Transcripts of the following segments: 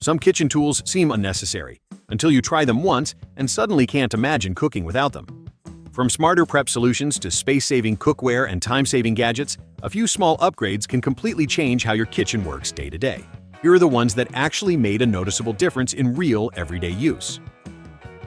Some kitchen tools seem unnecessary, until you try them once and suddenly can't imagine cooking without them. From smarter prep solutions to space-saving cookware and time-saving gadgets, a few small upgrades can completely change how your kitchen works day to day. Here are the ones that actually made a noticeable difference in real, everyday use.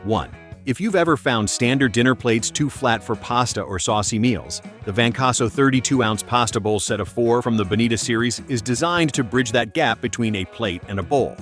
1. If you've ever found standard dinner plates too flat for pasta or saucy meals, the Vancasso 32-ounce pasta bowl set of 4 from the Bonita series is designed to bridge that gap between a plate and a bowl.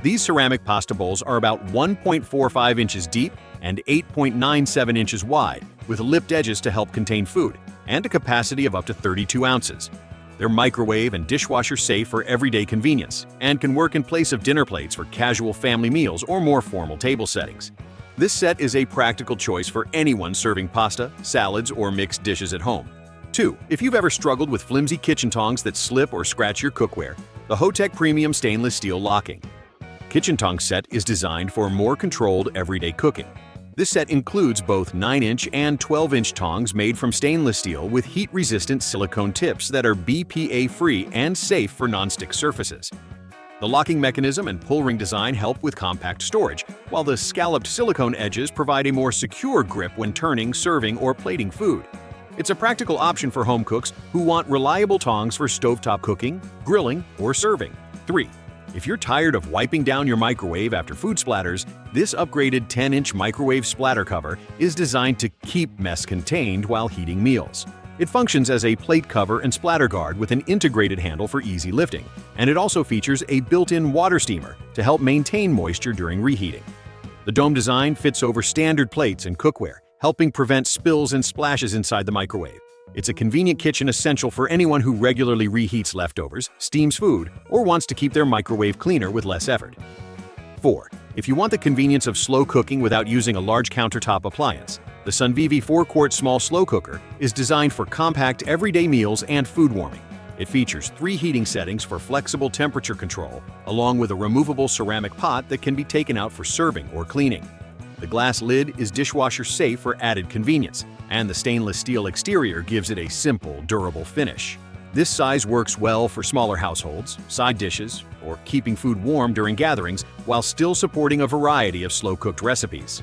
These ceramic pasta bowls are about 1.45 inches deep and 8.97 inches wide, with lipped edges to help contain food, and a capacity of up to 32 ounces. They're microwave and dishwasher safe for everyday convenience, and can work in place of dinner plates for casual family meals or more formal table settings. This set is a practical choice for anyone serving pasta, salads, or mixed dishes at home. 2. If you've ever struggled with flimsy kitchen tongs that slip or scratch your cookware, the Hotech Premium Stainless Steel Locking Kitchen Tongs set is designed for more controlled everyday cooking. This set includes both 9-inch and 12-inch tongs made from stainless steel with heat-resistant silicone tips that are BPA-free and safe for non-stick surfaces. The locking mechanism and pull ring design help with compact storage, while the scalloped silicone edges provide a more secure grip when turning, serving, or plating food. It's a practical option for home cooks who want reliable tongs for stovetop cooking, grilling, or serving. 3. If you're tired of wiping down your microwave after food splatters, this upgraded 10-inch microwave splatter cover is designed to keep mess contained while heating meals. It functions as a plate cover and splatter guard with an integrated handle for easy lifting, and it also features a built-in water steamer to help maintain moisture during reheating. The dome design fits over standard plates and cookware, helping prevent spills and splashes inside the microwave. It's a convenient kitchen essential for anyone who regularly reheats leftovers, steams food, or wants to keep their microwave cleaner with less effort. 4. If you want the convenience of slow cooking without using a large countertop appliance, the Sunvivi 4-quart small slow cooker is designed for compact everyday meals and food warming. It features 3 heating settings for flexible temperature control, along with a removable ceramic pot that can be taken out for serving or cleaning. The glass lid is dishwasher safe for added convenience, and the stainless steel exterior gives it a simple, durable finish. This size works well for smaller households, side dishes, or keeping food warm during gatherings while still supporting a variety of slow-cooked recipes.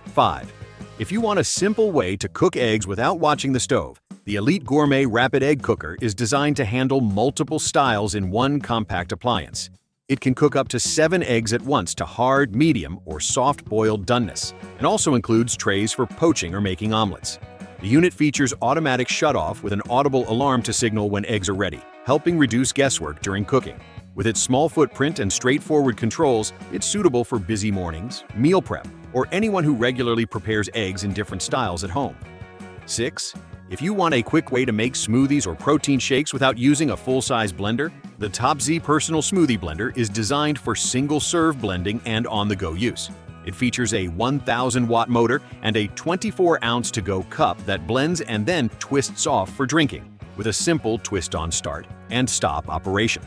5. If you want a simple way to cook eggs without watching the stove, the Elite Gourmet Rapid Egg Cooker is designed to handle multiple styles in one compact appliance. It can cook up to 7 eggs at once to hard, medium, or soft-boiled doneness, and also includes trays for poaching or making omelets. The unit features automatic shutoff with an audible alarm to signal when eggs are ready, helping reduce guesswork during cooking. With its small footprint and straightforward controls, it's suitable for busy mornings, meal prep, or anyone who regularly prepares eggs in different styles at home. 6. If you want a quick way to make smoothies or protein shakes without using a full-size blender, the Topz Personal Smoothie Blender is designed for single-serve blending and on-the-go use. It features a 1,000-watt motor and a 24-ounce to-go cup that blends and then twists off for drinking, with a simple twist-on start and stop operation.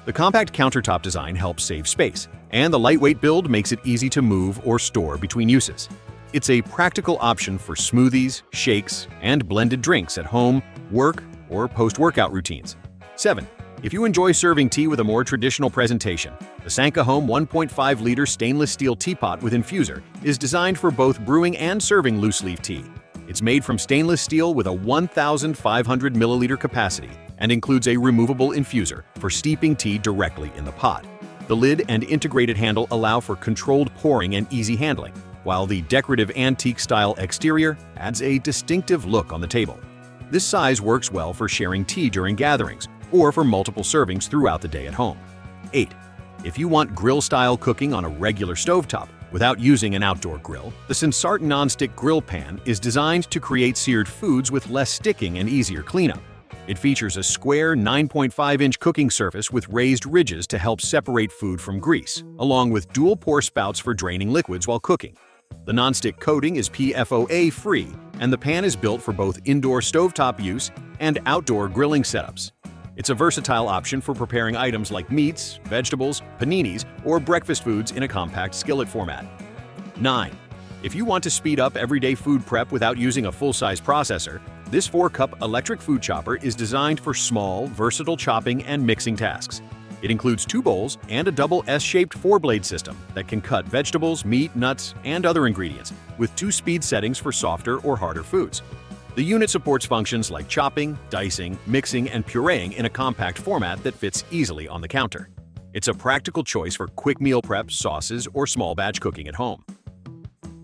The compact countertop design helps save space, and the lightweight build makes it easy to move or store between uses. It's a practical option for smoothies, shakes, and blended drinks at home, work, or post-workout routines. 7. If you enjoy serving tea with a more traditional presentation, the Sanka Home 1.5-liter stainless steel teapot with infuser is designed for both brewing and serving loose-leaf tea. It's made from stainless steel with a 1,500 milliliter capacity and includes a removable infuser for steeping tea directly in the pot. The lid and integrated handle allow for controlled pouring and easy handling, while the decorative antique-style exterior adds a distinctive look on the table. This size works well for sharing tea during gatherings or for multiple servings throughout the day at home. 8. If you want grill-style cooking on a regular stovetop without using an outdoor grill, the Sensart Non-Stick Grill Pan is designed to create seared foods with less sticking and easier cleanup. It features a square 9.5-inch cooking surface with raised ridges to help separate food from grease, along with dual-pour spouts for draining liquids while cooking. The nonstick coating is PFOA-free, and the pan is built for both indoor stovetop use and outdoor grilling setups. It's a versatile option for preparing items like meats, vegetables, paninis, or breakfast foods in a compact skillet format. 9. If you want to speed up everyday food prep without using a full-size processor, this 4-cup electric food chopper is designed for small, versatile chopping and mixing tasks. It includes 2 bowls and a double S-shaped 4-blade system that can cut vegetables, meat, nuts, and other ingredients, with 2 speed settings for softer or harder foods. The unit supports functions like chopping, dicing, mixing, and pureeing in a compact format that fits easily on the counter. It's a practical choice for quick meal prep, sauces, or small batch cooking at home.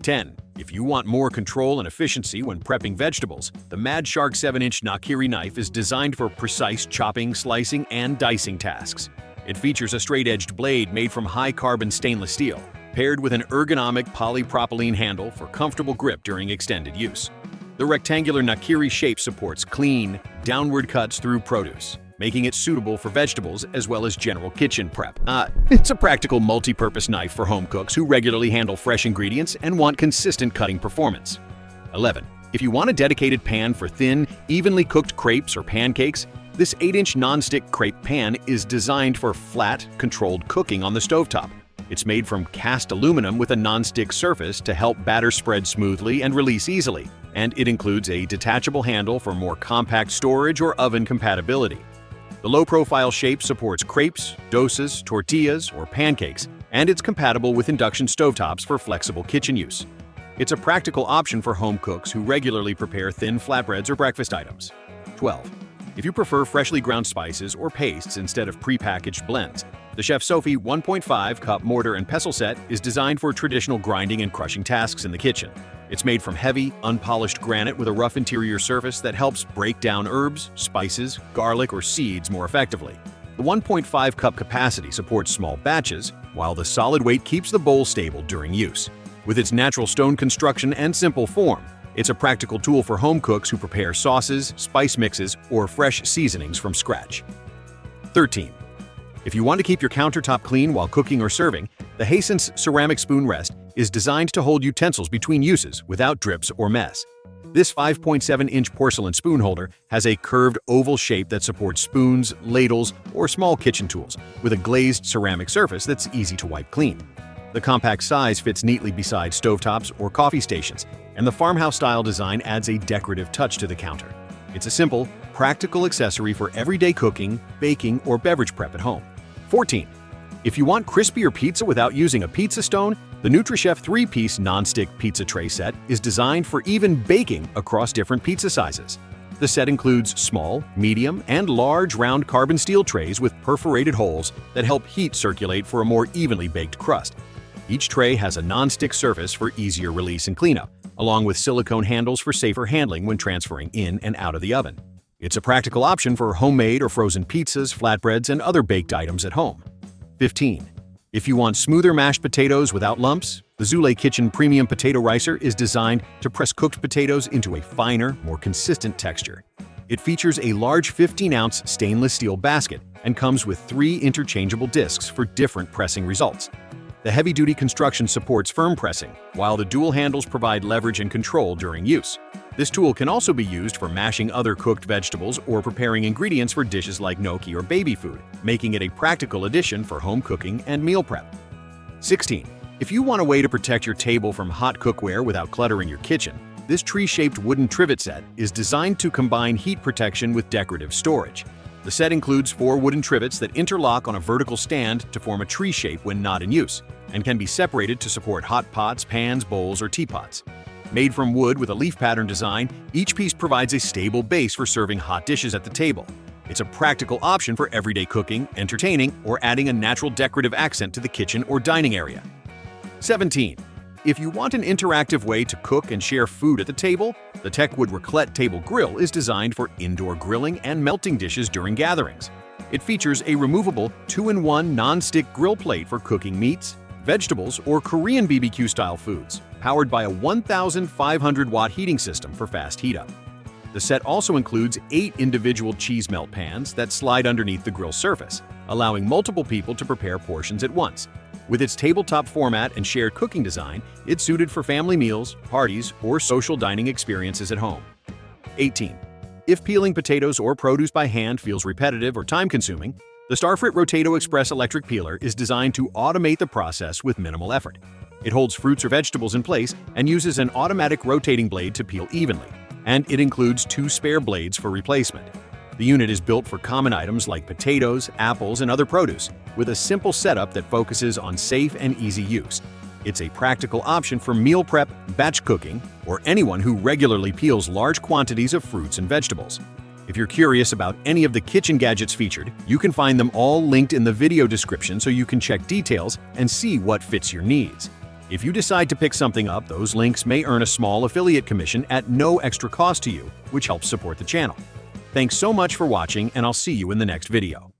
10. If you want more control and efficiency when prepping vegetables, the Mad Shark 7-inch Nakiri knife is designed for precise chopping, slicing, and dicing tasks. It features a straight-edged blade made from high-carbon stainless steel, paired with an ergonomic polypropylene handle for comfortable grip during extended use. The rectangular Nakiri shape supports clean, downward cuts through produce, making it suitable for vegetables as well as general kitchen prep. It's a practical multi-purpose knife for home cooks who regularly handle fresh ingredients and want consistent cutting performance. 11. If you want a dedicated pan for thin, evenly cooked crepes or pancakes, this 8-inch non-stick crepe pan is designed for flat, controlled cooking on the stovetop. It's made from cast aluminum with a non-stick surface to help batter spread smoothly and release easily, and it includes a detachable handle for more compact storage or oven compatibility. The low-profile shape supports crepes, dosas, tortillas, or pancakes, and it's compatible with induction stovetops for flexible kitchen use. It's a practical option for home cooks who regularly prepare thin flatbreads or breakfast items. 12. If you prefer freshly ground spices or pastes instead of prepackaged blends, the Chef Sophie 1.5 cup mortar and pestle set is designed for traditional grinding and crushing tasks in the kitchen. It's made from heavy, unpolished granite with a rough interior surface that helps break down herbs, spices, garlic, or seeds more effectively. The 1.5 cup capacity supports small batches, while the solid weight keeps the bowl stable during use. With its natural stone construction and simple form, it's a practical tool for home cooks who prepare sauces, spice mixes, or fresh seasonings from scratch. 13. If you want to keep your countertop clean while cooking or serving, the Hisense ceramic spoon rest is designed to hold utensils between uses without drips or mess. This 5.7-inch porcelain spoon holder has a curved oval shape that supports spoons, ladles, or small kitchen tools, with a glazed ceramic surface that's easy to wipe clean. The compact size fits neatly beside stovetops or coffee stations, and the farmhouse-style design adds a decorative touch to the counter. It's a simple, practical accessory for everyday cooking, baking, or beverage prep at home. 14. If you want crispier pizza without using a pizza stone, the NutriChef 3-piece non-stick pizza tray set is designed for even baking across different pizza sizes. The set includes small, medium, and large round carbon steel trays with perforated holes that help heat circulate for a more evenly baked crust. Each tray has a non-stick surface for easier release and cleanup, along with silicone handles for safer handling when transferring in and out of the oven. It's a practical option for homemade or frozen pizzas, flatbreads, and other baked items at home. 15. If you want smoother mashed potatoes without lumps, the Zule Kitchen Premium Potato Ricer is designed to press cooked potatoes into a finer, more consistent texture. It features a large 15-ounce stainless steel basket and comes with 3 interchangeable discs for different pressing results. The heavy-duty construction supports firm pressing, while the dual handles provide leverage and control during use. This tool can also be used for mashing other cooked vegetables or preparing ingredients for dishes like gnocchi or baby food, making it a practical addition for home cooking and meal prep. 16. If you want a way to protect your table from hot cookware without cluttering your kitchen, this tree-shaped wooden trivet set is designed to combine heat protection with decorative storage. The set includes 4 wooden trivets that interlock on a vertical stand to form a tree shape when not in use, and can be separated to support hot pots, pans, bowls, or teapots. Made from wood with a leaf pattern design, each piece provides a stable base for serving hot dishes at the table. It's a practical option for everyday cooking, entertaining, or adding a natural decorative accent to the kitchen or dining area. 17. If you want an interactive way to cook and share food at the table, the Techwood Raclette Table Grill is designed for indoor grilling and melting dishes during gatherings. It features a removable 2-in-1 non-stick grill plate for cooking meats, vegetables, or Korean BBQ-style foods, powered by a 1,500-watt heating system for fast heat-up. The set also includes 8 individual cheese melt pans that slide underneath the grill surface, allowing multiple people to prepare portions at once. With its tabletop format and shared cooking design, it's suited for family meals, parties, or social dining experiences at home. 18. If peeling potatoes or produce by hand feels repetitive or time-consuming, the Starfrit Rotato Express electric peeler is designed to automate the process with minimal effort. It holds fruits or vegetables in place and uses an automatic rotating blade to peel evenly, and it includes 2 spare blades for replacement. The unit is built for common items like potatoes, apples, and other produce, with a simple setup that focuses on safe and easy use. It's a practical option for meal prep, batch cooking, or anyone who regularly peels large quantities of fruits and vegetables. If you're curious about any of the kitchen gadgets featured, you can find them all linked in the video description so you can check details and see what fits your needs. If you decide to pick something up, those links may earn a small affiliate commission at no extra cost to you, which helps support the channel. Thanks so much for watching, and I'll see you in the next video.